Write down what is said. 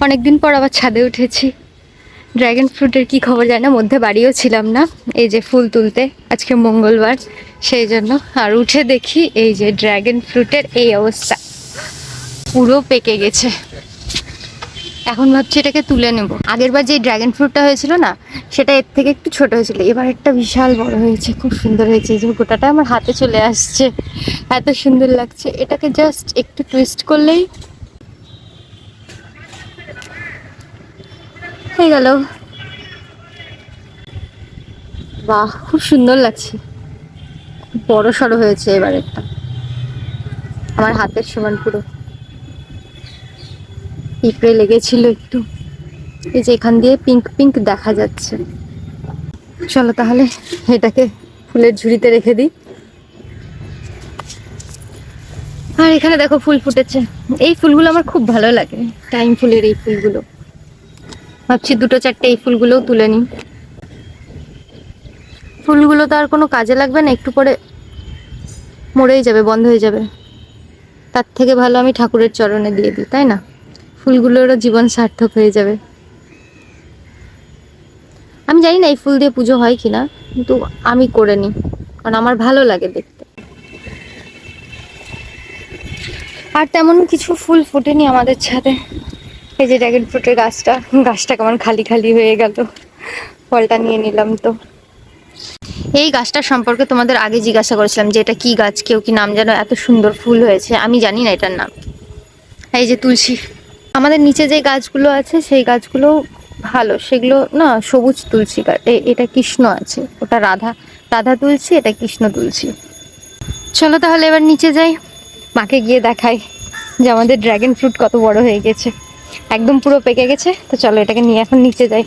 অনেকদিন পর আবার ছাদে উঠেছি। ড্র্যাগন ফ্রুটের কি খবর জানি না, মধ্যে বাড়িও ছিলাম না, এই যে ফুল তুলতে, আজকে মঙ্গলবার সেই জন্য। আর উঠে দেখি এই যে ড্র্যাগন ফ্রুটের এই অবস্থা, পুরো পেকে গেছে। এখন ভাবছি এটাকে তুলে নেব। আগের বার যে ড্র্যাগন ফ্রুটটা হয়েছিল না, সেটা এর থেকে একটু ছোট হয়েছিল, এবার একটা বিশাল বড় হয়েছে, খুব সুন্দর হয়েছে। এই যে গোটাটা আমার হাতে চলে আসছে, এত সুন্দর লাগছে। এটাকে জাস্ট একটু টুইস্ট করলেই হয়ে গেল। বাহ, খুব সুন্দর লাগছে, বড় সড়ো হয়েছে এবার একটা, আমার হাতের সমান পুরো। পিঁপড়ে লেগেছিল একটু, এই যে এখান দিয়ে পিঙ্ক পিঙ্ক দেখা যাচ্ছে। চলো তাহলে এটাকে ফুলের ঝুড়িতে রেখে দিই। আর এখানে দেখো ফুল ফুটেছে, এই ফুলগুলো আমার খুব ভালো লাগে, টাইম ফুলের এই ফুলগুলো। ভাবছি দুটো চারটে এই ফুলগুলোও তুলে নিই। ফুলগুলো তো আর কোনো কাজে লাগবে না, একটু পরে মরেই যাবে, বন্ধ হয়ে যাবে। তার থেকে ভালো আমি ঠাকুরের চরণে দিয়ে দিই, তাই না? ফুলগুলোরও জীবন সার্থক হয়ে যাবে। আমি জানি না এই ফুল দিয়ে পুজো হয় কিনা, কিন্তু আমি করে নিই, কারণ আমার ভালো লাগে দেখতে। আর তেমন কিছু ফুল ফোটেনি আমাদের ছাদে। এই যে ড্রাগন ফ্রুটের গাছটা, গাছটা কেমন খালি খালি হয়ে গেল, ফলটা নিয়ে নিলাম তো। এই গাছটার সম্পর্কে তোমাদের আগে জিজ্ঞাসা করেছিলাম যে এটা কি গাছ, কেউ কি নাম জানো? এত সুন্দর ফুল হয়েছে, আমি জানি না এটার নাম। এই যে তুলসী। আমাদের নিচে যে গাছগুলো আছে সেই গাছগুলো ভালো, সেগুলো না সবুজ তুলসী গাছ। এটা কৃষ্ণ আছে, ওটা রাধা, রাধা তুলসী, এটা কৃষ্ণ তুলসী। চলো তাহলে এবার নিচে যাই, মাকে গিয়ে দেখাই যে আমাদের ড্রাগন ফ্রুট কত বড় হয়ে গেছে, একদম পুরো পেকে গেছে। তো চলো এটাকে নিয়ে এখন নিচে যাই।